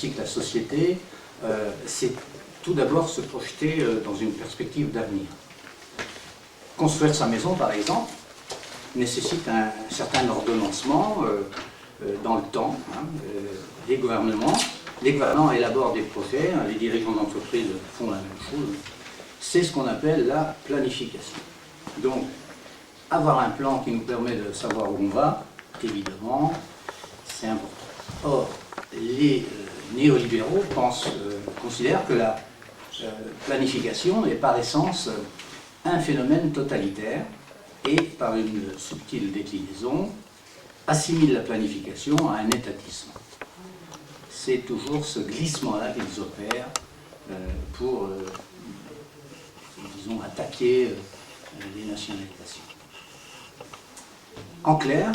ainsi que la société, c'est tout d'abord se projeter dans une perspective d'avenir. Construire sa maison, par exemple, nécessite un certain ordonnancement dans le temps. Les gouvernants élaborent des projets, les dirigeants d'entreprise font la même chose. C'est ce qu'on appelle la planification. Donc, avoir un plan qui nous permet de savoir où on va, évidemment, c'est important. Or, les néolibéraux considèrent que la planification est par essence un phénomène totalitaire et, par une subtile déclinaison, assimile la planification à un étatisme. C'est toujours ce glissement-là qu'ils opèrent pour, disons, attaquer les nationalisations. En clair,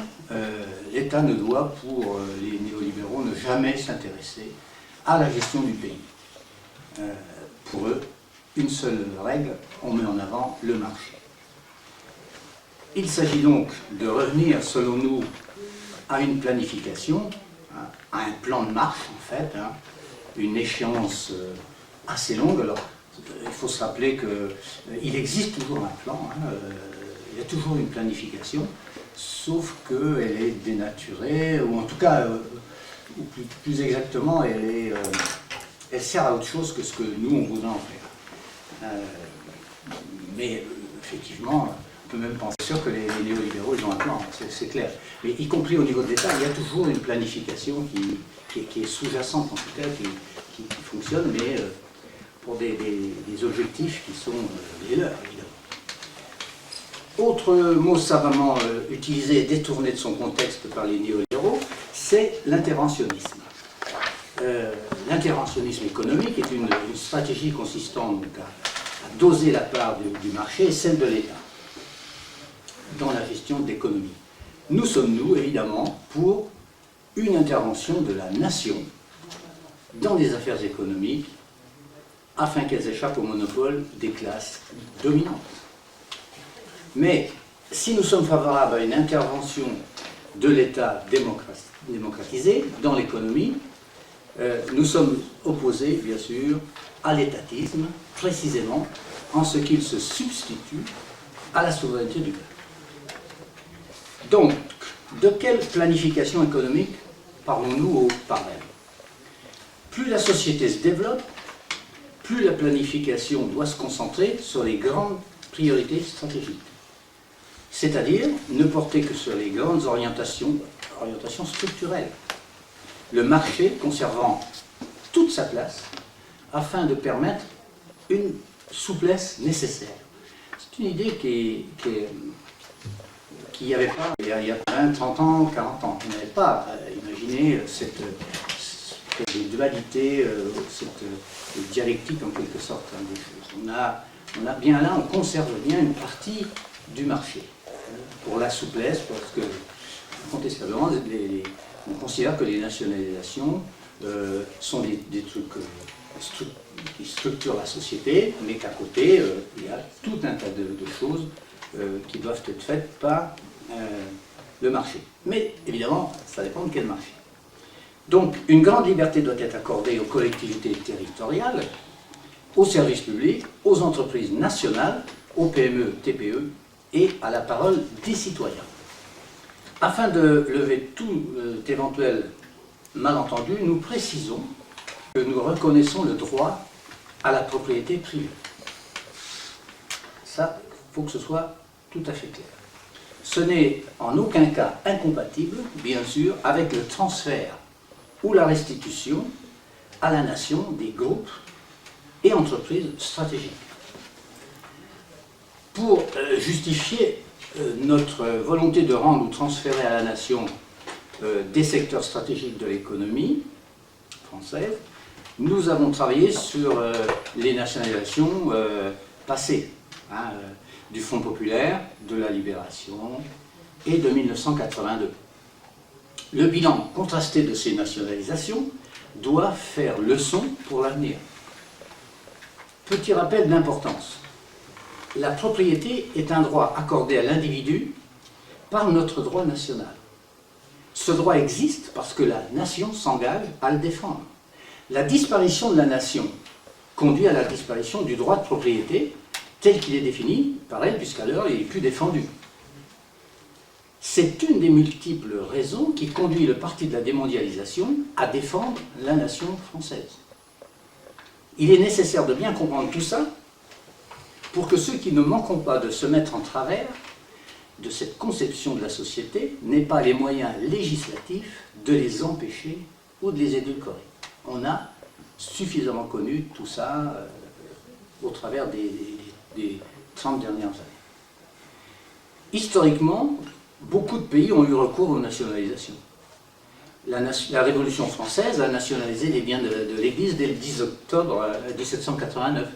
l'État ne doit, pour les néolibéraux, ne jamais s'intéresser à la gestion du pays. Pour eux, une seule règle, on met en avant le marché. Il s'agit donc de revenir, selon nous, à une planification, à un plan de marche, en fait, une échéance assez longue. Alors, il faut se rappeler qu'il existe toujours un plan, il y a toujours une planification, sauf qu'elle est dénaturée, ou en tout cas, ou plus exactement, elle sert à autre chose que ce que nous, on voudrait en faire. Mais effectivement, on peut même penser sûr que les néolibéraux, ils ont un plan, c'est clair. Mais y compris au niveau de l'État, il y a toujours une planification qui est sous-jacente, en tout cas, qui fonctionne, mais pour des objectifs qui sont les leurs, évidemment. Autre mot savamment utilisé et détourné de son contexte par les néolibéraux, c'est l'interventionnisme. L'interventionnisme économique est une stratégie consistant donc à doser la part du marché et celle de l'État dans la gestion de l'économie. Nous sommes, nous, évidemment, pour une intervention de la nation dans les affaires économiques afin qu'elles échappent au monopole des classes dominantes. Mais si nous sommes favorables à une intervention de l'État démocratisé dans l'économie, nous sommes opposés, bien sûr, à l'étatisme, précisément en ce qu'il se substitue à la souveraineté du peuple. Donc, de quelle planification économique parlons-nous au parallèle? Plus la société se développe, plus la planification doit se concentrer sur les grandes priorités stratégiques. C'est-à-dire ne porter que sur les grandes orientations structurelles. Le marché conservant toute sa place afin de permettre une souplesse nécessaire. C'est une idée qu'il n'y avait pas il y a 20, 30 ans, 40 ans. On n'avait pas imaginé cette dualité, cette dialectique en quelque sorte des choses. On a bien là, on conserve bien une partie du marché pour la souplesse, parce que incontestablement, on considère que les nationalisations sont des trucs qui structurent la société, mais qu'à côté, il y a tout un tas de choses qui doivent être faites par le marché. Mais évidemment, ça dépend de quel marché. Donc, une grande liberté doit être accordée aux collectivités territoriales, aux services publics, aux entreprises nationales, aux PME, TPE et à la parole des citoyens. Afin de lever tout éventuel malentendu, nous précisons que nous reconnaissons le droit à la propriété privée. Ça, il faut que ce soit tout à fait clair. Ce n'est en aucun cas incompatible, bien sûr, avec le transfert ou la restitution à la nation des groupes et entreprises stratégiques. Pour justifier notre volonté de rendre ou transférer à la nation des secteurs stratégiques de l'économie française, nous avons travaillé sur les nationalisations passées, du Front populaire, de la Libération et de 1982. Le bilan contrasté de ces nationalisations doit faire leçon pour l'avenir. Petit rappel d'importance. La propriété est un droit accordé à l'individu par notre droit national. Ce droit existe parce que la nation s'engage à le défendre. La disparition de la nation conduit à la disparition du droit de propriété tel qu'il est défini par elle, puisqu'alors il n'est plus défendu. C'est une des multiples raisons qui conduit le parti de la démondialisation à défendre la nation française. Il est nécessaire de bien comprendre tout ça pour que ceux qui ne manqueront pas de se mettre en travers de cette conception de la société n'aient pas les moyens législatifs de les empêcher ou de les édulcorer. On a suffisamment connu tout ça au travers des 30 dernières années. Historiquement, beaucoup de pays ont eu recours aux nationalisations. La Révolution française a nationalisé les biens de l'Église dès le 10 octobre 1789.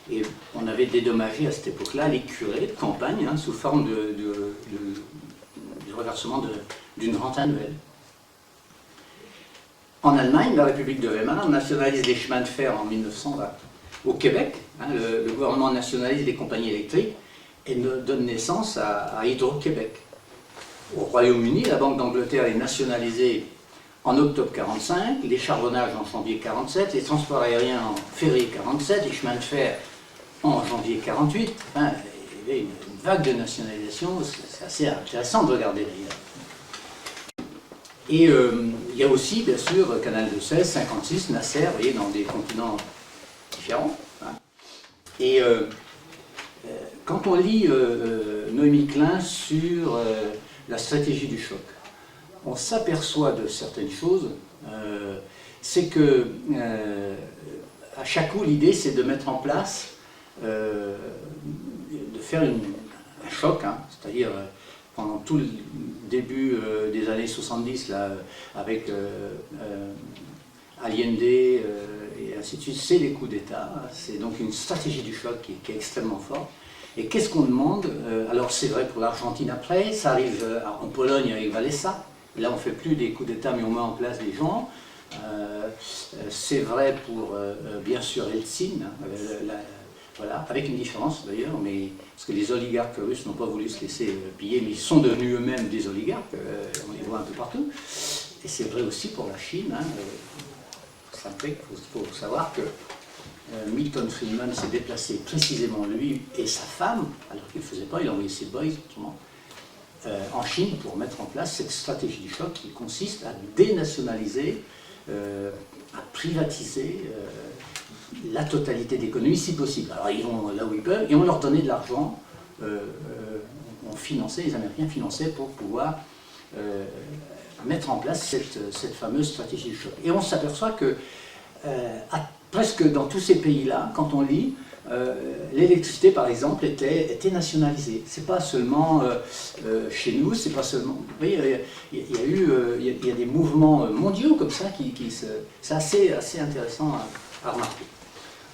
Et on avait dédommagé à cette époque-là les curés de campagne sous forme du reversement d'une rente annuelle. En Allemagne, la République de Weimar nationalise les chemins de fer en 1920. Au Québec, le gouvernement nationalise les compagnies électriques et donne naissance à Hydro-Québec. Au Royaume-Uni, la Banque d'Angleterre est nationalisée en octobre 1945, les charbonnages en janvier 1947, les transports aériens en février 1947, les chemins de fer en janvier 1948. Enfin, il y avait une vague de nationalisation, c'est assez intéressant de regarder d'ailleurs. Et il y a aussi, bien sûr, Canal de Suez, 56, Nasser, vous voyez, dans des continents différents. Et quand on lit Noémie Klein sur la stratégie du choc, on s'aperçoit de certaines choses. C'est que à chaque coup, l'idée, c'est de mettre en place, de faire un choc, c'est-à-dire pendant tout le début des années 70, là, avec Allende et ainsi de suite, c'est les coups d'État. C'est donc une stratégie du choc qui est extrêmement forte. Et qu'est-ce qu'on demande? Alors c'est vrai pour l'Argentine après, ça arrive en Pologne avec Walesa. Là on ne fait plus des coups d'État mais on met en place des gens. C'est vrai pour bien sûr Eltsine, voilà, avec une différence d'ailleurs, mais parce que les oligarques russes n'ont pas voulu se laisser piller, mais ils sont devenus eux-mêmes des oligarques, on les voit un peu partout. Et c'est vrai aussi pour la Chine. Il faut savoir que Milton Friedman s'est déplacé précisément lui et sa femme, alors qu'il ne le faisait pas, il a envoyé ses boys en Chine pour mettre en place cette stratégie du choc qui consiste à dénationaliser, à privatiser la totalité d'économie si possible. Alors ils vont là où ils peuvent et on leur donnait de l'argent, on finançait, les Américains finançaient pour pouvoir mettre en place cette fameuse stratégie du choc. Et on s'aperçoit que presque dans tous ces pays-là, quand on lit, l'électricité par exemple était nationalisée. C'est pas seulement chez nous, c'est pas seulement. Vous voyez, il y a des mouvements mondiaux comme ça c'est assez intéressant à remarquer.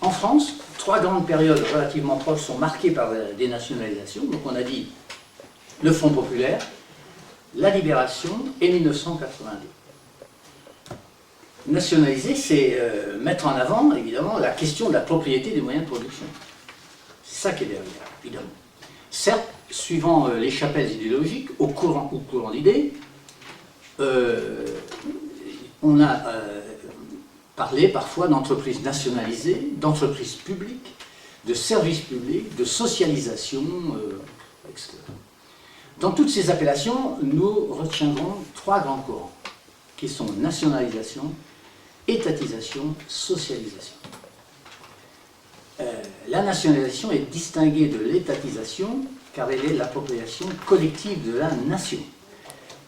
En France, 3 grandes périodes relativement proches sont marquées par des nationalisations. Donc on a dit le Front populaire, la Libération et 1982. Nationaliser, c'est mettre en avant, évidemment, la question de la propriété des moyens de production. C'est ça qui est derrière, évidemment. Certes, suivant les chapelles idéologiques, au courant d'idées, on a parlé parfois d'entreprises nationalisées, d'entreprises publiques, de services publics, de socialisation, etc. Dans toutes ces appellations, nous retiendrons 3 grands courants, qui sont nationalisation, étatisation, socialisation. La nationalisation est distinguée de l'étatisation car elle est l'appropriation collective de la nation.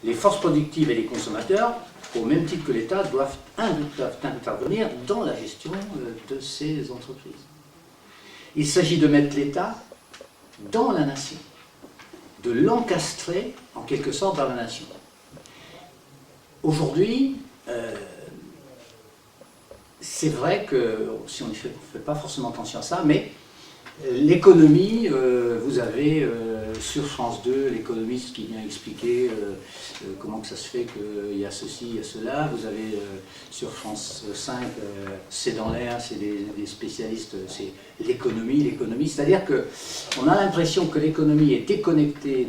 Les forces productives et les consommateurs, au même titre que l'État, doivent intervenir dans la gestion de ces entreprises. Il s'agit de mettre l'État dans la nation, de l'encastrer en quelque sorte dans la nation. Aujourd'hui, c'est vrai que, si on ne fait pas forcément attention à ça, mais l'économie, vous avez sur France 2 l'économiste qui vient expliquer comment que ça se fait qu'il y a ceci, il y a cela. Vous avez sur France 5, c'est dans l'air, c'est des spécialistes, c'est l'économie. C'est-à-dire qu'on a l'impression que l'économie est déconnectée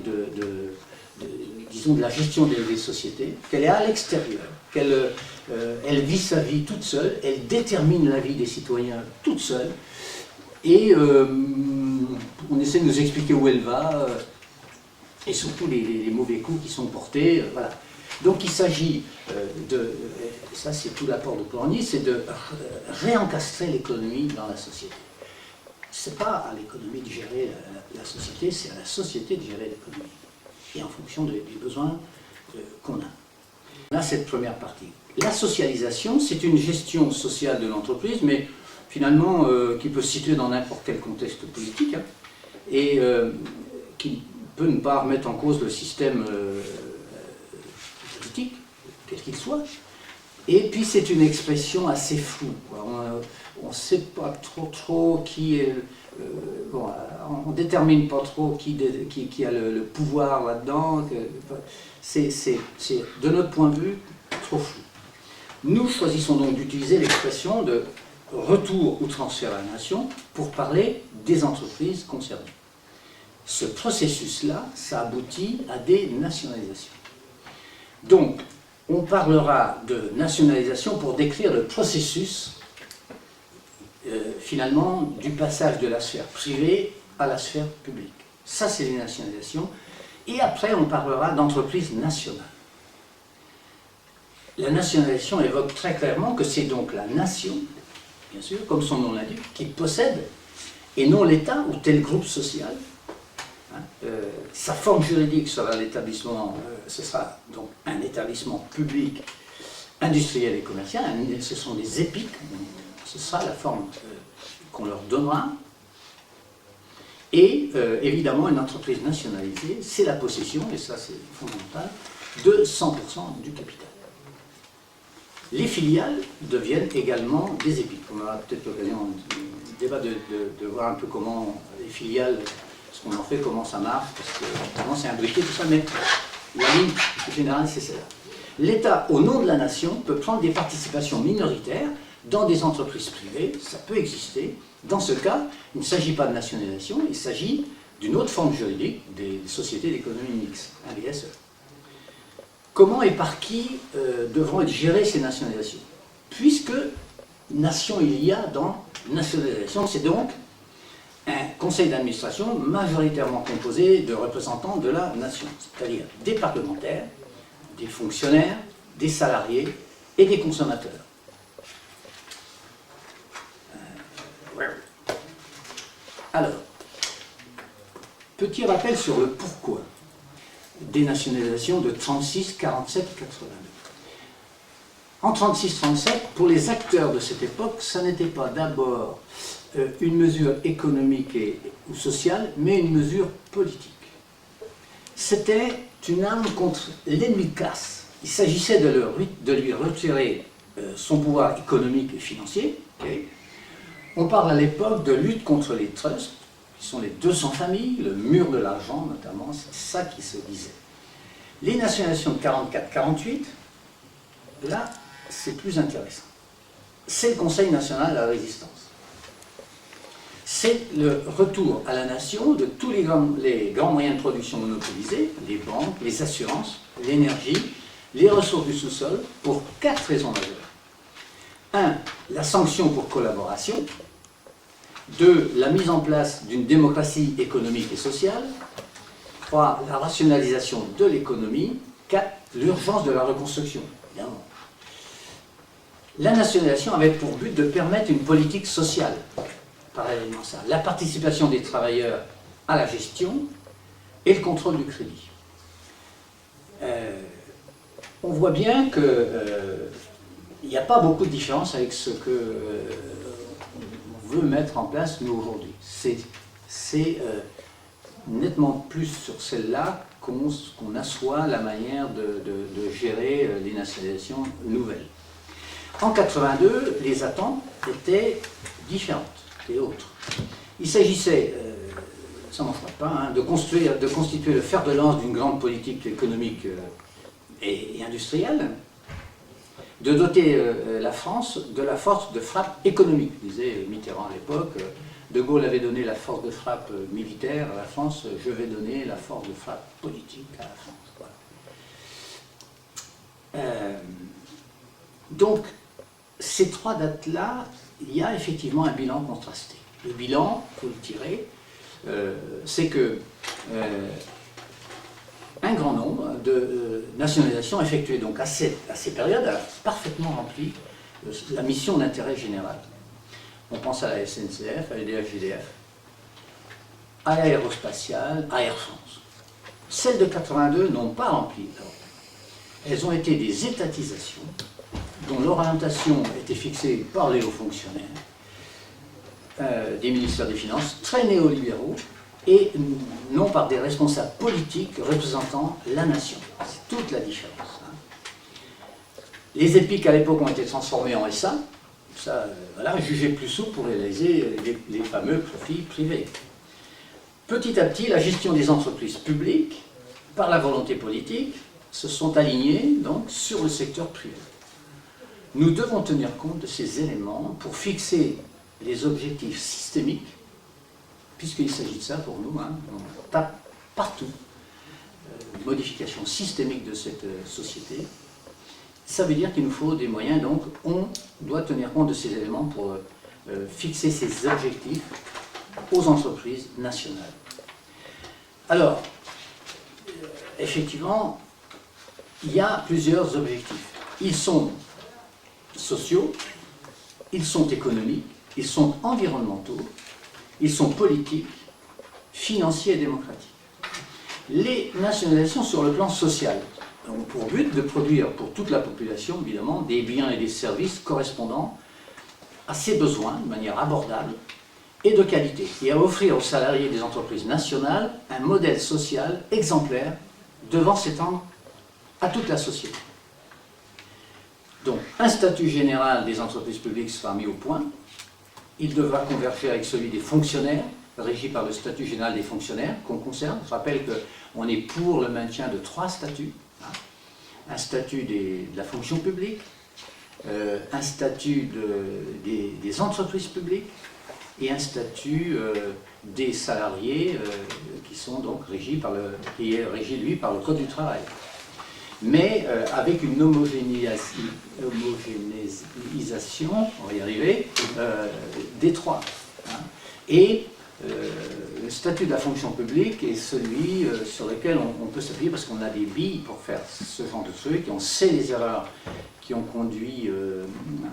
disons, de la gestion des sociétés, qu'elle est à l'extérieur, qu'elle elle vit sa vie toute seule, elle détermine la vie des citoyens toute seule, et on essaie de nous expliquer où elle va, et surtout les mauvais coups qui sont portés, voilà. Donc il s'agit ça c'est tout l'apport de Polanyi, c'est de réencastrer l'économie dans la société. C'est pas à l'économie de gérer la société, c'est à la société de gérer l'économie, et en fonction des besoins qu'on a. On a cette première partie. La socialisation, c'est une gestion sociale de l'entreprise, mais finalement qui peut se situer dans n'importe quel contexte politique, hein, et qui peut ne pas remettre en cause le système politique, quel qu'il soit. Et puis c'est une expression assez floue. On ne sait pas trop qui est... bon, on ne détermine pas trop qui a le pouvoir là-dedans. C'est, de notre point de vue, trop flou. Nous choisissons donc d'utiliser l'expression de retour ou transfert à la nation pour parler des entreprises concernées. Ce processus-là, ça aboutit à des nationalisations. Donc, on parlera de nationalisation pour décrire le processus, finalement, du passage de la sphère privée à la sphère publique. Ça, c'est les nationalisations. Et après, on parlera d'entreprise nationale. La nationalisation évoque très clairement que c'est donc la nation, bien sûr, comme son nom l'indique, qui possède, et non l'État ou tel groupe social. Sa forme juridique sera l'établissement, ce sera donc un établissement public, industriel et commercial, ce sont des EPIC, ce sera la forme qu'on leur donnera. Et évidemment, une entreprise nationalisée, c'est la possession, et ça c'est fondamental, de 100% du capital. Les filiales deviennent également des EPIC. On aura peut-être l'occasion du débat de voir un peu comment les filiales, ce qu'on en fait, comment ça marche, parce que vraiment c'est imbriqué tout ça, mais la ligne générale c'est celle-là. L'État, au nom de la nation, peut prendre des participations minoritaires dans des entreprises privées, ça peut exister. Dans ce cas, il ne s'agit pas de nationalisation, il s'agit d'une autre forme juridique, des sociétés d'économie mixte, les SE. Comment et par qui devront être gérées ces nationalisations? Puisque nation il y a dans nationalisation, c'est donc un conseil d'administration majoritairement composé de représentants de la nation, c'est-à-dire des parlementaires, des fonctionnaires, des salariés et des consommateurs. Alors, petit rappel sur le pourquoi des nationalisations de 36, 47, 82. En 36-37, pour les acteurs de cette époque, ça n'était pas d'abord une mesure économique ou sociale, mais une mesure politique. C'était une arme contre l'ennemi de classe. Il s'agissait de lui retirer son pouvoir économique et financier. Okay. On parle à l'époque de lutte contre les trusts, qui sont les 200 familles, le mur de l'argent notamment, c'est ça qui se disait. Les nationalisations de 44-48, là, c'est plus intéressant. C'est le Conseil national de la résistance. C'est le retour à la nation de tous les grands moyens de production monopolisés, les banques, les assurances, l'énergie, les ressources du sous-sol, pour 4 raisons majeures. 1. La sanction pour collaboration. 2. La mise en place d'une démocratie économique et sociale. 3. La rationalisation de l'économie. 4. L'urgence de la reconstruction, évidemment. La nationalisation avait pour but de permettre une politique sociale. Parallèlement à ça, la participation des travailleurs à la gestion et le contrôle du crédit. On voit bien qu'il n'y a pas beaucoup de différence avec ce que on veut mettre en place nous aujourd'hui. C'est nettement plus sur celle-là qu'on assoit la manière de gérer les nationalisations nouvelles. En 82, les attentes étaient différentes et autres. Il s'agissait, ça n'en fera pas, hein, de constituer le fer de lance d'une grande politique économique et industrielle, de doter la France de la force de frappe économique, disait Mitterrand à l'époque. De Gaulle avait donné la force de frappe militaire à la France, je vais donner la force de frappe politique à la France. Voilà. Donc, ces trois dates-là, il y a effectivement un bilan contrasté. Le bilan, il faut le tirer, c'est que un grand nombre de nationalisations effectuées donc à ces périodes a parfaitement rempli la mission d'intérêt général. On pense à la SNCF, à l'EDF-GDF, à l'aérospatiale, à Air France. Celles de 82 n'ont pas rempli. Elles ont été des étatisations dont l'orientation était fixée par les hauts fonctionnaires des ministères des Finances, très néolibéraux, et non par des responsables politiques représentant la nation. C'est toute la différence. Les EPIC à l'époque ont été transformés en SA, ça, voilà, jugé plus souple pour réaliser les fameux profits privés. Petit à petit, la gestion des entreprises publiques, par la volonté politique, se sont alignés donc sur le secteur privé. Nous devons tenir compte de ces éléments pour fixer les objectifs systémiques, puisqu'il s'agit de ça pour nous, on tape partout, modification systémique de cette société. Ça veut dire qu'il nous faut des moyens, donc on doit tenir compte de ces éléments pour fixer ces objectifs aux entreprises nationales. Alors, effectivement, il y a plusieurs objectifs. Ils sont sociaux, ils sont économiques, ils sont environnementaux, ils sont politiques, financiers et démocratiques. Les nationalisations sur le plan social ont pour but de produire pour toute la population, évidemment, des biens et des services correspondant à ses besoins de manière abordable et de qualité, et à offrir aux salariés des entreprises nationales un modèle social exemplaire devant s'étendre à toute la société. Donc, un statut général des entreprises publiques sera mis au point. Il devra converger avec celui des fonctionnaires, régi par le statut général des fonctionnaires qu'on concerne. Je rappelle qu'on est pour le maintien de 3 statuts. Un statut de la fonction publique, un statut des entreprises publiques et un statut des salariés qui sont donc qui est régi, lui, par le Code du travail. Mais avec une homogénéisation, on va y arriver, des 3. Et le statut de la fonction publique est celui sur lequel on peut s'appuyer parce qu'on a des billes pour faire ce genre de trucs, et on sait les erreurs qui ont conduit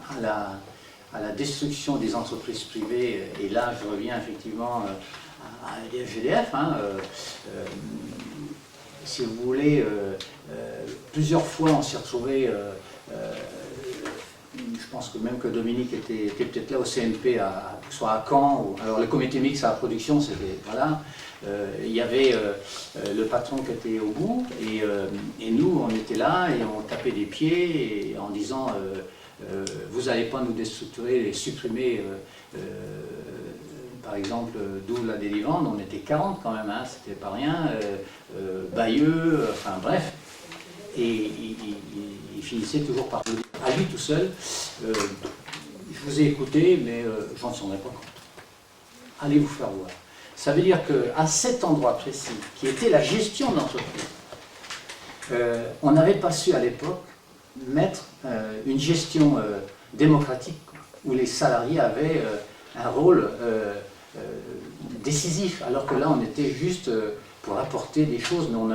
à la destruction des entreprises privées. Et là, je reviens effectivement à l'EDF-GDF. Si vous voulez, plusieurs fois on s'est retrouvé, je pense que même que Dominique était peut-être là au CNP, soit à Caen, alors le comité mixte à la production, c'était, voilà, il y avait le patron qui était au bout, et nous on était là et on tapait des pieds en disant vous n'allez pas nous déstructurer et supprimer par exemple, d'où la délivrande, on était 40 quand même, c'était pas rien, Bayeux, enfin bref, et il finissait toujours par nous dire, à lui tout seul, je vous ai écouté, mais j'en tiendrai pas compte. Allez vous faire voir. Ça veut dire qu'à cet endroit précis, qui était la gestion de l'entreprise, on n'avait pas su à l'époque mettre une gestion démocratique, où les salariés avaient un rôle décisif, alors que là on était juste pour apporter des choses, mais on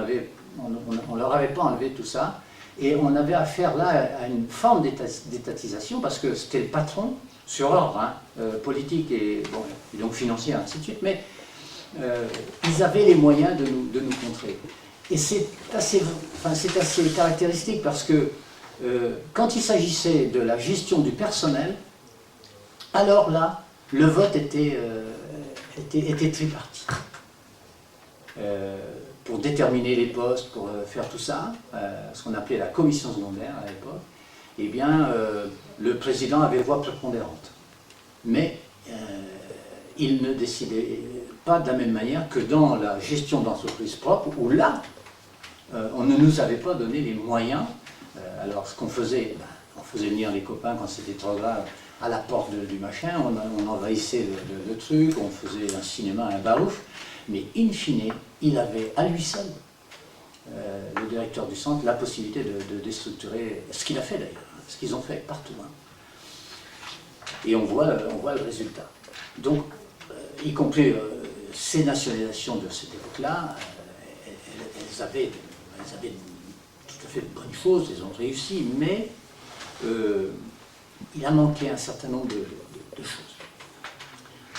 leur avait pas enlevé tout ça, et on avait affaire là à une forme d'étatisation, parce que c'était le patron, sur ordre politique et, bon, et donc financier, ainsi de suite, mais ils avaient les moyens de nous contrer. Et c'est assez caractéristique, parce que quand il s'agissait de la gestion du personnel, alors là, le vote était tripartite. Pour déterminer les postes, pour faire tout ça, ce qu'on appelait la commission secondaire à l'époque, eh bien, le président avait voix prépondérante. Mais il ne décidait pas de la même manière que dans la gestion d'entreprise propre, où là, on ne nous avait pas donné les moyens. Alors, ce qu'on faisait, on faisait venir les copains quand c'était trop grave, à la porte du machin, on envahissait le truc, on faisait un cinéma, un baouf, mais in fine, il avait à lui seul le directeur du centre, la possibilité de déstructurer, ce qu'il a fait d'ailleurs, ce qu'ils ont fait partout. Hein. Et on voit le résultat. Donc, y compris ces nationalisations de cette époque-là, elles avaient tout à fait de bonnes choses, elles ont réussi, mais il a manqué un certain nombre de choses.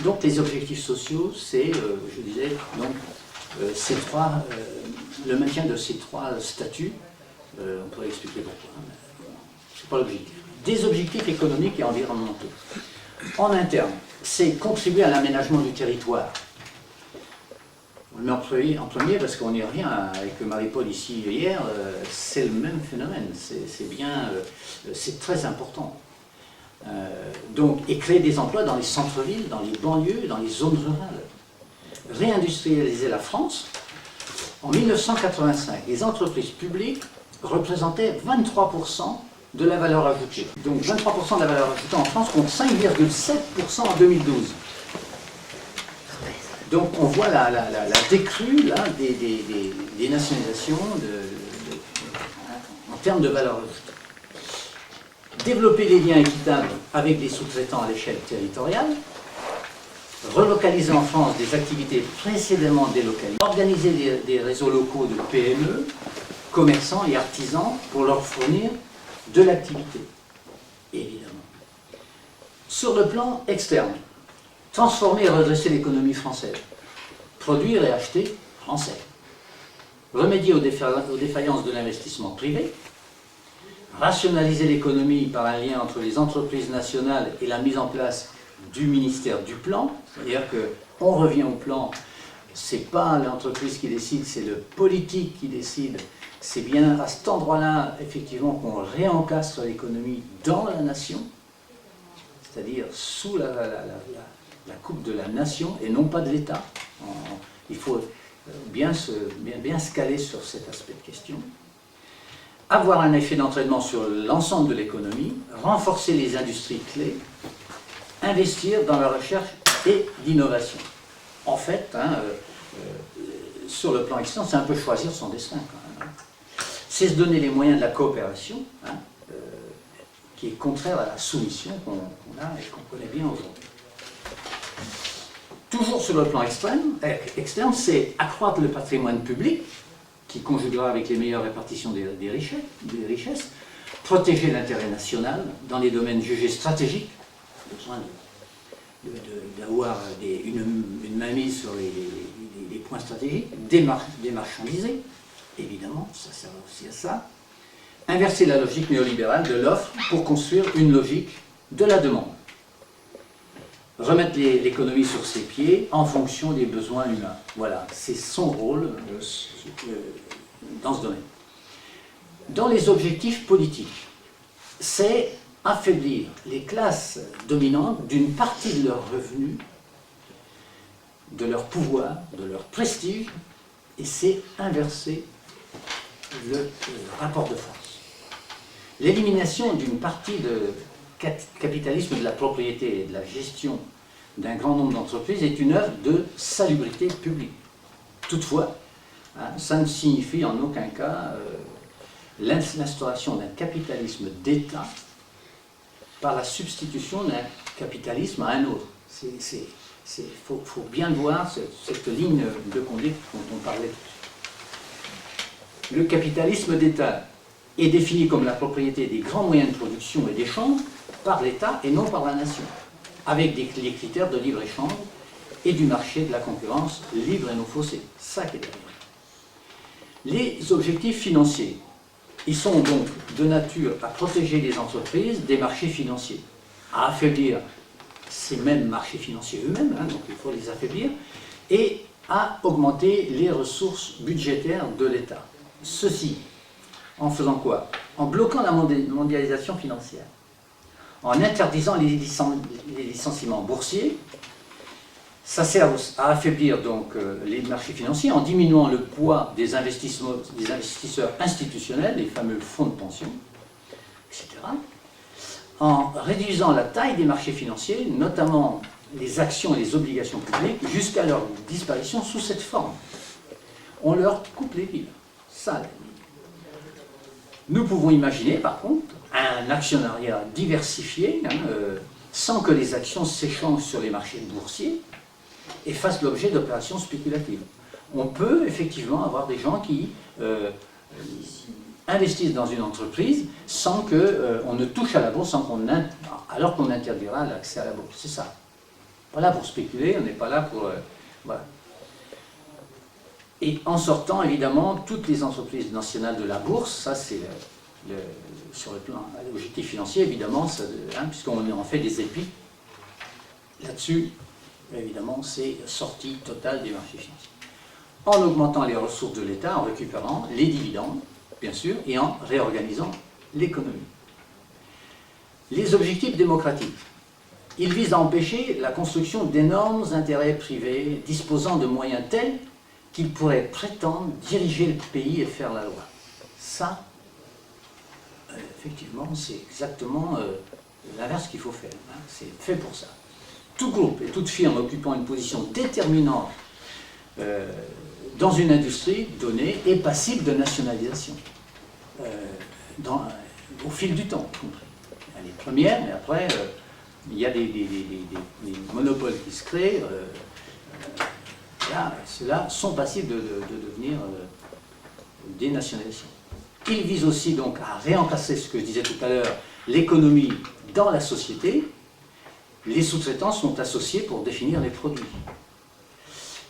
Donc les objectifs sociaux, c'est, je disais, donc, le maintien de ces trois statuts, on pourrait expliquer pourquoi, mais c'est pas l'objectif. Des objectifs économiques et environnementaux. En interne, c'est contribuer à l'aménagement du territoire. On le met en premier parce qu'on y revient avec Marie-Paul ici hier, c'est le même phénomène, c'est très important. Donc, et créer des emplois dans les centres-villes, dans les banlieues, dans les zones rurales. Réindustrialiser la France. En 1985, les entreprises publiques représentaient 23% de la valeur ajoutée. Donc 23% de la valeur ajoutée en France contre 5,7% en 2012. Donc on voit la décrue là, des nationalisations en termes de valeur ajoutée. Développer des liens équitables avec des sous-traitants à l'échelle territoriale, relocaliser en France des activités précédemment délocalisées, organiser des réseaux locaux de PME, commerçants et artisans pour leur fournir de l'activité, évidemment. Sur le plan externe, transformer et redresser l'économie française, produire et acheter français, remédier aux défaillances de l'investissement privé, rationaliser l'économie par un lien entre les entreprises nationales et la mise en place du ministère du plan, c'est-à-dire qu'on revient au plan, c'est pas l'entreprise qui décide, c'est le politique qui décide, c'est bien à cet endroit-là, effectivement, qu'on réencastre l'économie dans la nation, c'est-à-dire sous la coupe de la nation et non pas de l'État. Il faut bien se caler sur cet aspect de question. Avoir un effet d'entraînement sur l'ensemble de l'économie, renforcer les industries clés, investir dans la recherche et l'innovation. En fait, sur le plan externe, c'est un peu choisir son destin quand même. C'est se donner les moyens de la coopération, qui est contraire à la soumission qu'on a et qu'on connaît bien aujourd'hui. Toujours sur le plan externe, c'est accroître le patrimoine public, qui conjuguera avec les meilleures répartitions des richesses, protéger l'intérêt national dans les domaines jugés stratégiques, besoin d'avoir une mainmise sur les points stratégiques, démarchandiser, évidemment, ça sert aussi à ça, inverser la logique néolibérale de l'offre pour construire une logique de la demande, remettre l'économie sur ses pieds en fonction des besoins humains. Voilà, c'est son rôle dans ce domaine. Dans les objectifs politiques, c'est affaiblir les classes dominantes d'une partie de leurs revenus, de leur pouvoir, de leur prestige, et c'est inverser le rapport de force. L'élimination d'une partie de capitalisme de la propriété et de la gestion d'un grand nombre d'entreprises est une œuvre de salubrité publique. Toutefois, ça ne signifie en aucun cas l'instauration d'un capitalisme d'État par la substitution d'un capitalisme à un autre. Il faut bien voir cette ligne de conduite dont on parlait. Le capitalisme d'État est défini comme la propriété des grands moyens de production et d'échange par l'État et non par la nation, avec les critères de libre-échange et du marché de la concurrence libre et non faussée. Ça qui est derrière. Les objectifs financiers, ils sont donc de nature à protéger les entreprises des marchés financiers, à affaiblir ces mêmes marchés financiers eux-mêmes, donc il faut les affaiblir, et à augmenter les ressources budgétaires de l'État. Ceci, en faisant quoi? En bloquant la mondialisation financière, en interdisant les licenciements boursiers. Ça sert à affaiblir donc les marchés financiers en diminuant le poids des investisseurs institutionnels, les fameux fonds de pension, etc. En réduisant la taille des marchés financiers, notamment les actions et les obligations publiques, jusqu'à leur disparition sous cette forme. On leur coupe les pieds. Ça, la limite. Nous pouvons imaginer, par contre, un actionnariat diversifié, sans que les actions s'échangent sur les marchés boursiers et fassent l'objet d'opérations spéculatives. On peut effectivement avoir des gens qui investissent dans une entreprise sans qu'on ne touche à la bourse, alors qu'on interdira l'accès à la bourse. C'est ça. Pas là pour spéculer, on n'est pas là pour... voilà. Et en sortant, évidemment, toutes les entreprises nationales de la bourse, ça c'est sur le plan l'objectif financier, évidemment, puisqu'on en fait des épis, là-dessus, évidemment, c'est sortie totale des marchés financiers. En augmentant les ressources de l'État, en récupérant les dividendes, bien sûr, et en réorganisant l'économie. Les objectifs démocratiques. Ils visent à empêcher la construction d'énormes intérêts privés disposant de moyens tels qu'ils pourraient prétendre diriger le pays et faire la loi. Ça, effectivement, c'est exactement l'inverse qu'il faut faire. C'est fait pour ça. Tout groupe et toute firme occupant une position déterminante dans une industrie donnée est passible de nationalisation. Au fil du temps, y compris. Les premières, mais après, il y a des monopoles qui se créent. Là, ceux-là sont passibles de devenir des nationalisations. Ils visent aussi donc à réencastrer, ce que je disais tout à l'heure, l'économie dans la société. Les sous-traitants sont associés pour définir les produits.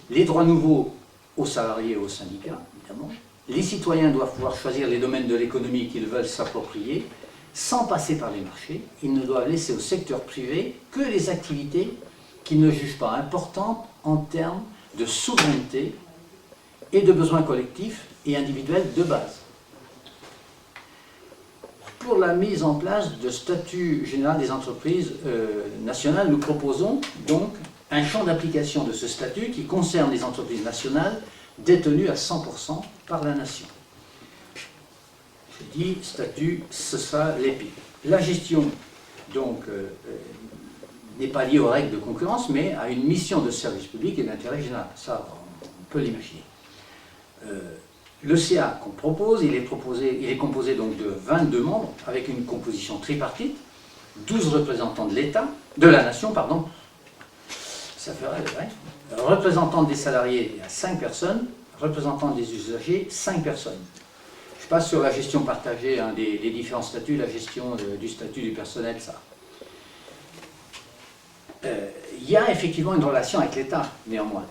Les droits nouveaux aux salariés et aux syndicats, évidemment. Les citoyens doivent pouvoir choisir les domaines de l'économie qu'ils veulent s'approprier sans passer par les marchés. Ils ne doivent laisser au secteur privé que les activités qu'ils ne jugent pas importantes en termes de souveraineté et de besoins collectifs et individuels de base. Pour la mise en place de statut général des entreprises nationales, nous proposons donc un champ d'application de ce statut qui concerne les entreprises nationales détenues à 100% par la nation. Je dis statut, ce sera l'EPI. La gestion, donc, n'est pas liée aux règles de concurrence, mais à une mission de service public et d'intérêt général. Ça, on peut l'imaginer. Le CA qu'on propose, il est composé donc de 22 membres, avec une composition tripartite, 12 représentants de l'État, de la nation, pardon, ça ferait, ouais. Représentants des salariés, il y a 5 personnes, représentants des usagers, 5 personnes. Je passe sur la gestion partagée, des différents statuts, la gestion du statut du personnel, ça. Il y a effectivement une relation avec l'État, néanmoins.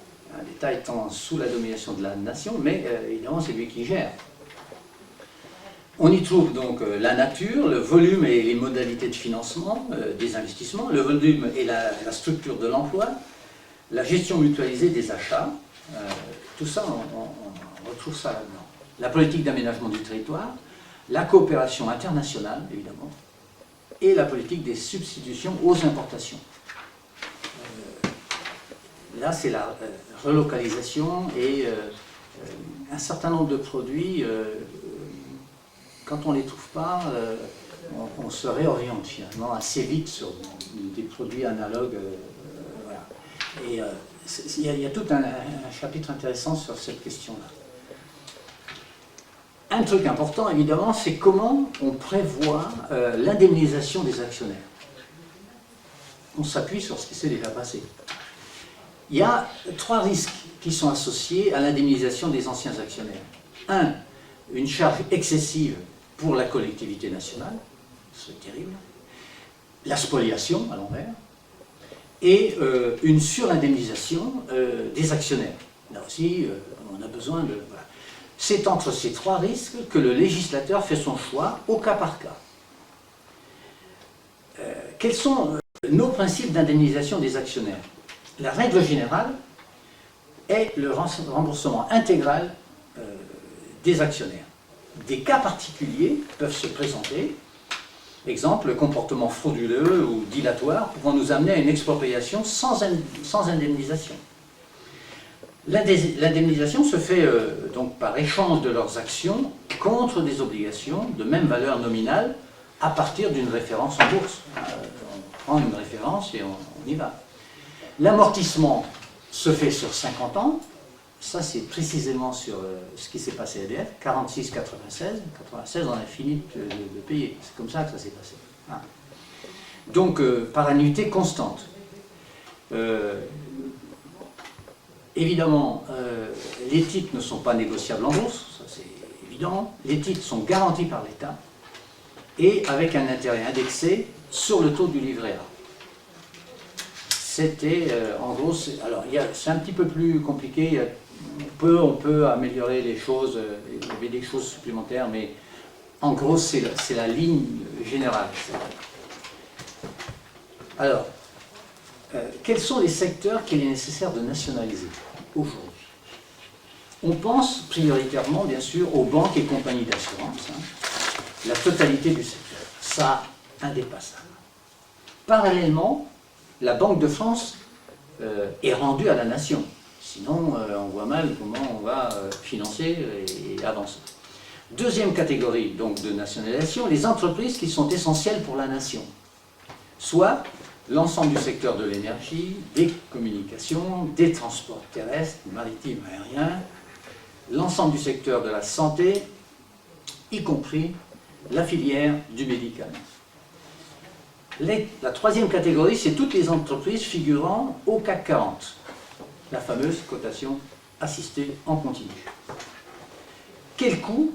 L'État étant sous la domination de la nation, mais évidemment c'est lui qui gère. On y trouve donc la nature, le volume et les modalités de financement des investissements, le volume et la structure de l'emploi, la gestion mutualisée des achats, tout ça on retrouve ça là-dedans. La politique d'aménagement du territoire, la coopération internationale évidemment, et la politique des substitutions aux importations. Là, c'est la relocalisation et un certain nombre de produits, quand on ne les trouve pas, on se réoriente finalement assez vite sur des produits analogues. Voilà. Et il y a tout un chapitre intéressant sur cette question-là. Un truc important, évidemment, c'est comment on prévoit l'indemnisation des actionnaires. On s'appuie sur ce qui s'est déjà passé. Il y a 3 risques qui sont associés à l'indemnisation des anciens actionnaires. 1, une charge excessive pour la collectivité nationale, c'est terrible. La spoliation à l'envers. Et une surindemnisation des actionnaires. Là aussi, on a besoin de... Voilà. C'est entre ces 3 risques que le législateur fait son choix au cas par cas. Quels sont nos principes d'indemnisation des actionnaires? La règle générale est le remboursement intégral des actionnaires. Des cas particuliers peuvent se présenter. Exemple, le comportement frauduleux ou dilatoire pouvant nous amener à une expropriation sans indemnisation. L'indemnisation se fait donc par échange de leurs actions contre des obligations de même valeur nominale à partir d'une référence en bourse. On prend une référence et on y va. L'amortissement se fait sur 50 ans ça c'est précisément sur ce qui s'est passé à EDF, 46-96, 96 on a fini de payer, c'est comme ça que ça s'est passé. Hein. Donc par annuité constante. Évidemment, les titres ne sont pas négociables en bourse, ça c'est évident, les titres sont garantis par l'État et avec un intérêt indexé sur le taux du livret A. C'était, en gros, alors c'est un petit peu plus compliqué, on peut améliorer les choses, il y avait des choses supplémentaires, mais en gros c'est la ligne générale. Alors, quels sont les secteurs qu'il est nécessaire de nationaliser aujourd'hui? On pense prioritairement, bien sûr, aux banques et compagnies d'assurance, hein, la totalité du secteur, ça, indépassable. Parallèlement, la Banque de France est rendue à la nation. Sinon, on voit mal comment on va financer et avancer. Deuxième catégorie donc, de nationalisation, les entreprises qui sont essentielles pour la nation. Soit l'ensemble du secteur de l'énergie, des communications, des transports terrestres, maritimes, aériens, l'ensemble du secteur de la santé, y compris la filière du médicament. La troisième catégorie, c'est toutes les entreprises figurant au CAC 40, la fameuse cotation assistée en continu. Quel coût?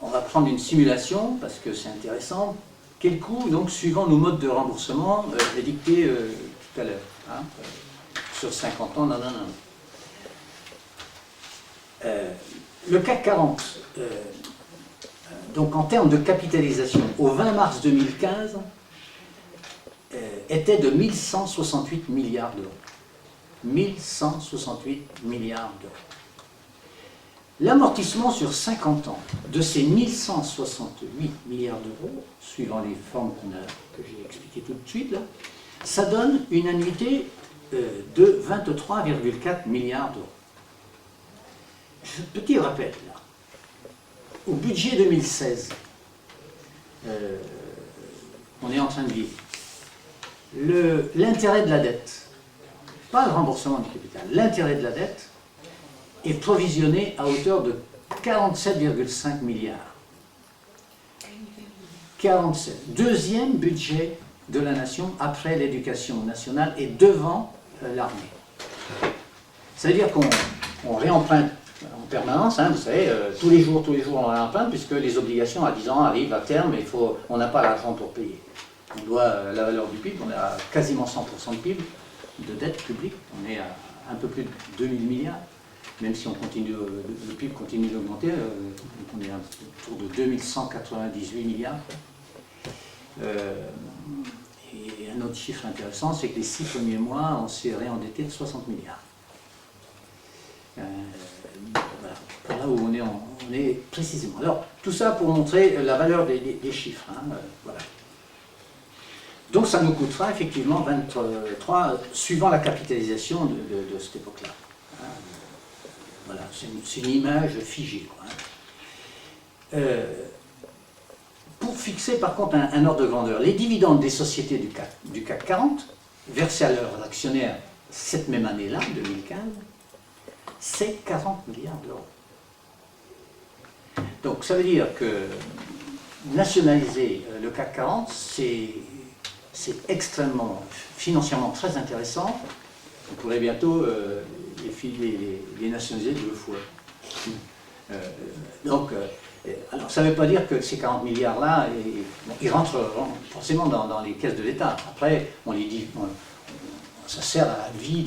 On va prendre une simulation parce que c'est intéressant. Quel coût, donc, suivant nos modes de remboursement édictés tout à l'heure, hein, sur 50 ans, non. Le CAC 40, donc en termes de capitalisation, au 20 mars 2015, était de 1168 milliards d'euros. 1168 milliards d'euros. L'amortissement sur 50 ans de ces 1168 milliards d'euros, suivant les formes que j'ai expliquées tout de suite, là, ça donne une annuité de 23,4 milliards d'euros. Petit rappel, là. Au budget 2016, on est en train de vivre. L'intérêt de la dette, pas le remboursement du capital, l'intérêt de la dette est provisionné à hauteur de 47,5 milliards. 47. Deuxième budget de la nation après l'éducation nationale et devant l'armée. Ça veut dire qu'on réemprunte en permanence, hein, vous savez, tous les jours on réemprunte puisque les obligations à 10 ans arrivent à terme et on n'a pas l'argent pour payer. On doit la valeur du PIB, on est à quasiment 100% de PIB, de dette publique, on est à un peu plus de 2000 milliards, même si on continue, le PIB continue d'augmenter, on est autour de 2198 milliards. Et un autre chiffre intéressant, c'est que les 6 premiers mois, on s'est réendetté de 60 milliards. Voilà où on est précisément. Alors, tout ça pour montrer la valeur des chiffres. Hein, voilà. Donc ça nous coûtera effectivement 23, suivant la capitalisation de cette époque-là. Voilà, c'est une image figée. Quoi, hein. Pour fixer par contre un ordre de grandeur, les dividendes des sociétés du CAC 40, versés à leurs actionnaires cette même année-là, 2015, c'est 40 milliards d'euros. Donc ça veut dire que nationaliser le CAC 40, c'est extrêmement, financièrement très intéressant. On pourrait bientôt les nationaliser 2 fois. Alors ça ne veut pas dire que ces 40 milliards-là, ils rentrent forcément dans les caisses de l'État. Après, on les dit, ça sert à la vie,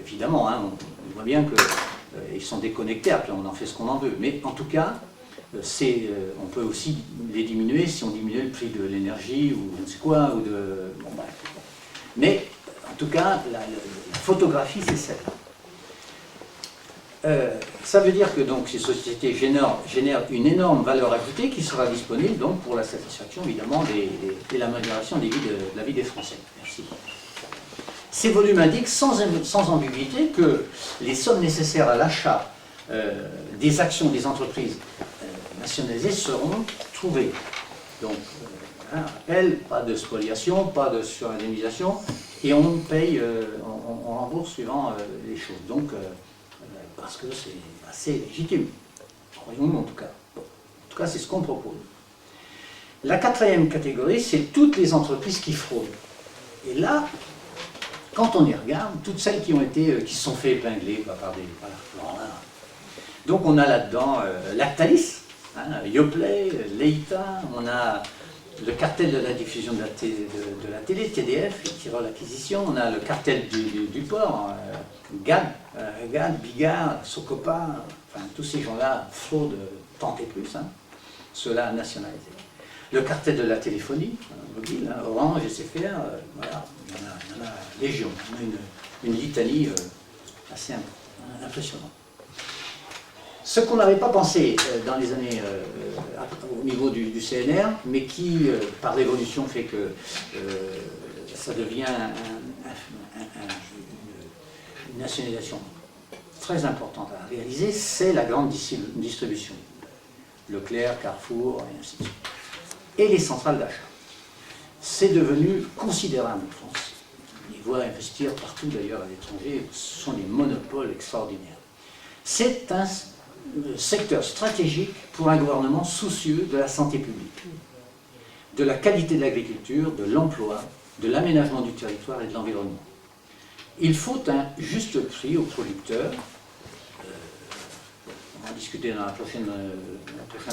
évidemment. Hein, on voit bien qu'ils sont déconnectés, après on en fait ce qu'on en veut. Mais en tout cas, on peut aussi les diminuer si on diminuait le prix de l'énergie ou je ne sais quoi. Bon, bref. Mais en tout cas, la photographie, c'est celle-là. Ça veut dire que donc, ces sociétés génèrent une énorme valeur ajoutée qui sera disponible donc, pour la satisfaction évidemment et l'amélioration de la vie des Français. Merci. Ces volumes indiquent sans ambiguïté que les sommes nécessaires à l'achat des actions des entreprises nationalisées seront trouvées. Donc, rappel, pas de spoliation, pas de surindemnisation, et on paye, on rembourse suivant les choses. Donc, parce que c'est assez légitime, croyons-nous en tout cas. Bon, en tout cas, c'est ce qu'on propose. La quatrième catégorie, c'est toutes les entreprises qui fraudent. Et là, quand on y regarde, toutes celles qui se sont fait épingler par des... Voilà. Donc on a là-dedans Lactalis, hein, Yoplait, Leïta, on a le cartel de la diffusion de la télé, TDF, Tyrol Acquisition, on a le cartel du port, GAD, Bigard, Socopa, enfin tous ces gens-là fraudent tant et plus, hein, ceux-là nationalisés. Le cartel de la téléphonie mobile, hein, Orange, SFR, voilà, il y en a légion, on a une litanie assez impressionnante. Ce qu'on n'avait pas pensé dans les années au niveau du CNR, mais qui, par l'évolution, fait que ça devient une nationalisation très importante à réaliser, c'est la grande distribution. Leclerc, Carrefour, et ainsi de suite. Et les centrales d'achat. C'est devenu considérable en France. On y voit investir partout d'ailleurs à l'étranger, ce sont des monopoles extraordinaires. C'est un secteur stratégique pour un gouvernement soucieux de la santé publique, de la qualité de l'agriculture, de l'emploi, de l'aménagement du territoire et de l'environnement. Il faut un juste prix aux producteurs. On va discuter dans le prochain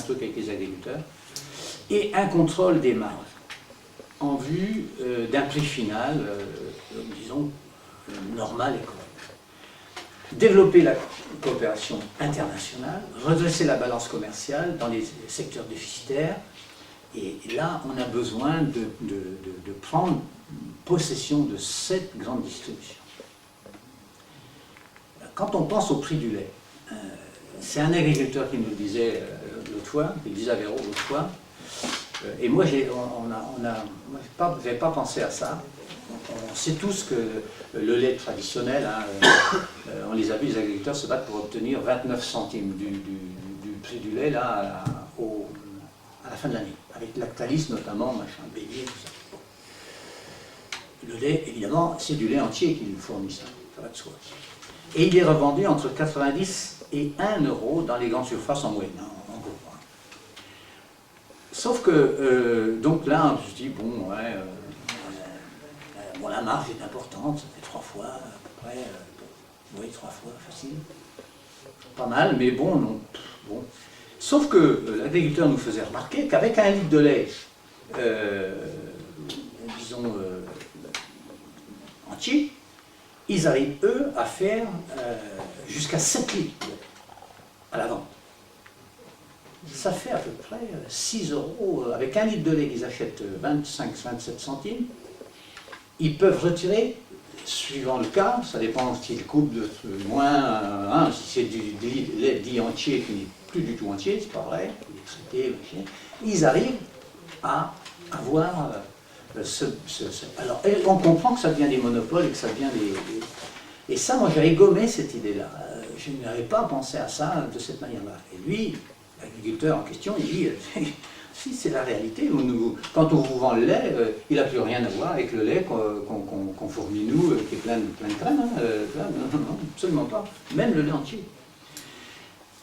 truc avec les agriculteurs. Et un contrôle des marges en vue d'un prix final, disons, normal et correct. Développer la coopération internationale, redresser la balance commerciale dans les secteurs déficitaires, et là, on a besoin de prendre possession de cette grande distribution. Quand on pense au prix du lait, c'est un agriculteur qui nous le disait l'autre fois, qui disait à Véro l'autre fois, et moi, je n'avais pas pensé à ça. On sait tous que le lait traditionnel, hein, on les a vus, les agriculteurs se battent pour obtenir 29 centimes du prix du lait là, à la fin de l'année, avec Lactalis notamment, machin, bélier, tout ça. Le lait, évidemment, c'est du lait entier qui nous fournit ça va de soi. Et il est revendu entre 90 et 1 euro dans les grandes surfaces en moyenne, en gros. Sauf que, donc là, je dis, bon, ouais, bon, la marge est importante, ça fait 3 fois, à peu près, oui, 3 fois, facile. Pas mal, mais bon, non. Bon. Sauf que l'agriculteur nous faisait remarquer qu'avec un litre de lait, disons, entier, ils arrivent, eux, à faire jusqu'à 7 litres à la vente. Ça fait à peu près 6 euros. Avec un litre de lait qu'ils achètent 25-27 centimes, ils peuvent retirer, suivant le cas, ça dépend s'ils coupent de moins, si c'est du lait dit entier qui n'est plus du tout entier, c'est pas vrai, il est traité, ils arrivent à avoir alors, on comprend que ça devient des monopoles et que ça devient des... Et ça, moi, j'avais gommé cette idée-là. Je n'avais pas pensé à ça de cette manière-là. Et lui, l'agriculteur en question, il dit, si c'est la réalité, quand on vous vend le lait, il n'a plus rien à voir avec le lait qu'on fournit nous, qui est plein de crème. Hein, non, absolument pas. Même le lait entier.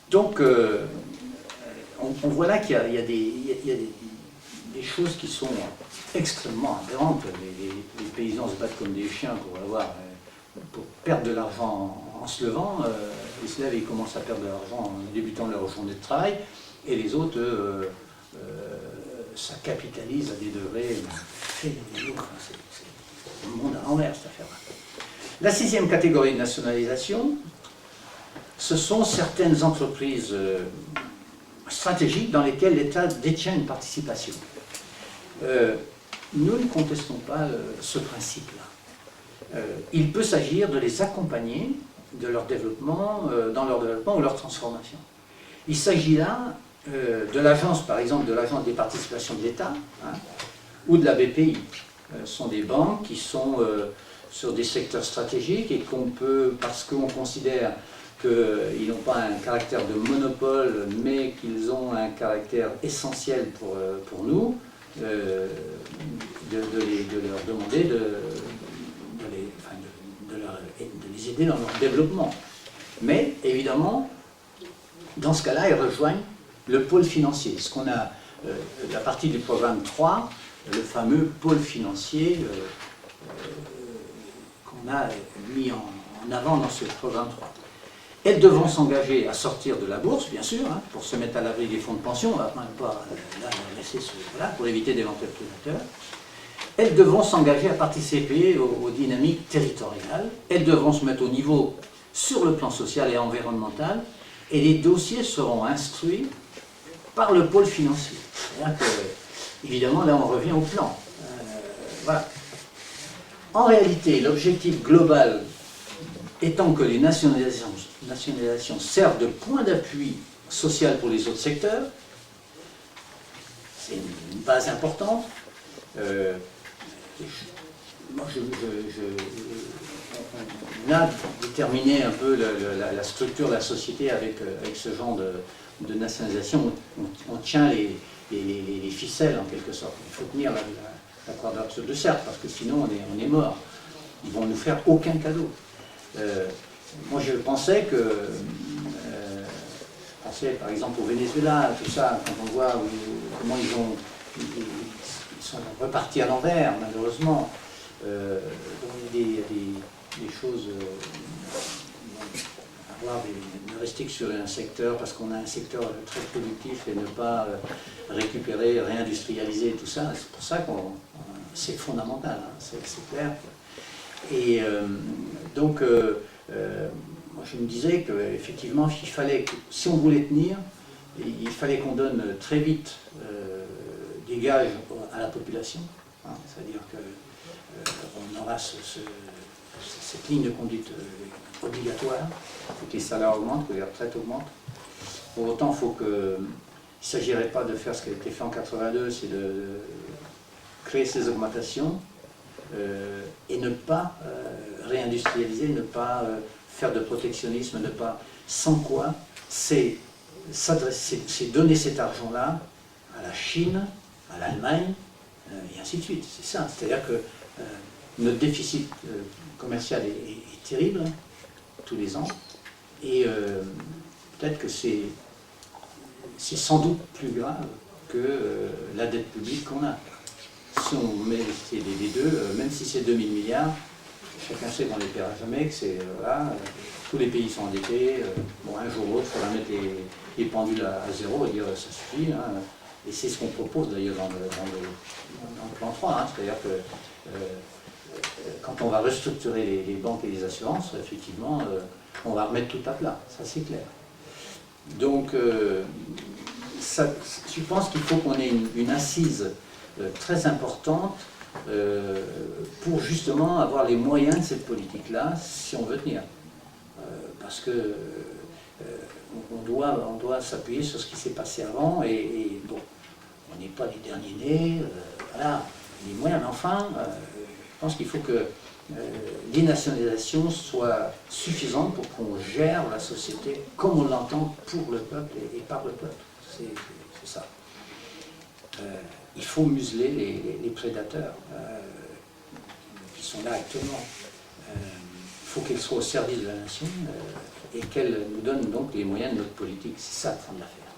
Donc, on voit là qu'il y a des choses qui sont extrêmement aberrantes. Les paysans se battent comme des chiens pour perdre de l'argent en se levant. Ils se lèvent et ils commencent à perdre de l'argent en débutant leur journée de travail. Et les autres, ça capitalise à des degrés phénoménaux. C'est le monde à l'envers, cette affaire-là. La 6e catégorie de nationalisation, ce sont certaines entreprises stratégiques dans lesquelles l'État détient une participation. Nous ne contestons pas ce principe-là. Il peut s'agir de les accompagner de leur développement, dans leur développement ou leur transformation. Il s'agit là de l'agence, par exemple, de l'agence des participations de l'État, hein, ou de la BPI. Ce sont des banques qui sont sur des secteurs stratégiques et qu'on peut, parce qu'on considère qu'ils n'ont pas un caractère de monopole, mais qu'ils ont un caractère essentiel pour nous, de leur demander de les aider dans leur développement. Mais évidemment, dans ce cas-là, ils rejoignent le pôle financier. Ce qu'on a, la partie du programme 3, le fameux pôle financier qu'on a mis en avant dans ce programme 3. Elles devront s'engager à sortir de la bourse, bien sûr, hein, pour se mettre à l'abri des fonds de pension. On ne va même pas là, laisser voilà, pour éviter d'éventuels prédateurs. Elles devront s'engager à participer aux dynamiques territoriales. Elles devront se mettre au niveau sur le plan social et environnemental. Et les dossiers seront instruits par le pôle financier. C'est-à-dire que, évidemment, là, on revient au plan. Voilà. En réalité, l'objectif global étant que les nationalisations servent de point d'appui social pour les autres secteurs, c'est une base importante. On a déterminé un peu la structure de la société avec ce genre de nationalisation. On tient les ficelles en quelque sorte. Il faut tenir la quadrature de cercle parce que sinon on est mort. Ils vont nous faire aucun cadeau. Moi je pensais que, par exemple au Venezuela, tout ça, quand on voit comment ils sont repartis à l'envers, malheureusement, il y a des choses, ne rester que sur un secteur, parce qu'on a un secteur très productif et ne pas récupérer, réindustrialiser tout ça, c'est pour ça que c'est fondamental, hein, c'est clair. Et donc, moi je me disais qu'effectivement, si on voulait tenir, il fallait qu'on donne très vite des gages à la population, hein, c'est-à-dire qu'on aura cette ligne de conduite obligatoire, il faut que les salaires augmentent, que les retraites augmentent. Pour autant, il ne s'agirait pas de faire ce qui a été fait en 82, c'est de créer ces augmentations et ne pas réindustrialiser, ne pas faire de protectionnisme, sans quoi c'est donner cet argent-là à la Chine, à l'Allemagne, et ainsi de suite. C'est ça, c'est-à-dire que notre déficit commercial est terrible, tous les ans, et peut-être que c'est sans doute plus grave que la dette publique qu'on a. Si on met les deux, même si c'est 2000 milliards, chacun sait qu'on ne les paiera jamais, que c'est, voilà, tous les pays sont endettés, bon, un jour ou l'autre, il faudra mettre les pendules à zéro et dire ça suffit, hein. Et c'est ce qu'on propose d'ailleurs dans le plan 3, hein. C'est-à-dire que quand on va restructurer les banques et les assurances, effectivement, on va remettre tout à plat, ça c'est clair. Donc, je pense qu'il faut qu'on ait une assise très importante pour justement avoir les moyens de cette politique-là, si on veut tenir. Parce que on doit s'appuyer sur ce qui s'est passé avant, et bon, on n'est pas les derniers nés, voilà, les moyens, mais enfin, je pense qu'il faut que les nationalisations soient suffisantes pour qu'on gère la société comme on l'entend pour le peuple et par le peuple. C'est ça. Il faut museler les prédateurs qui sont là actuellement. Il faut qu'elles soient au service de la nation et qu'elles nous donnent donc les moyens de notre politique. C'est ça le fond de l'affaire.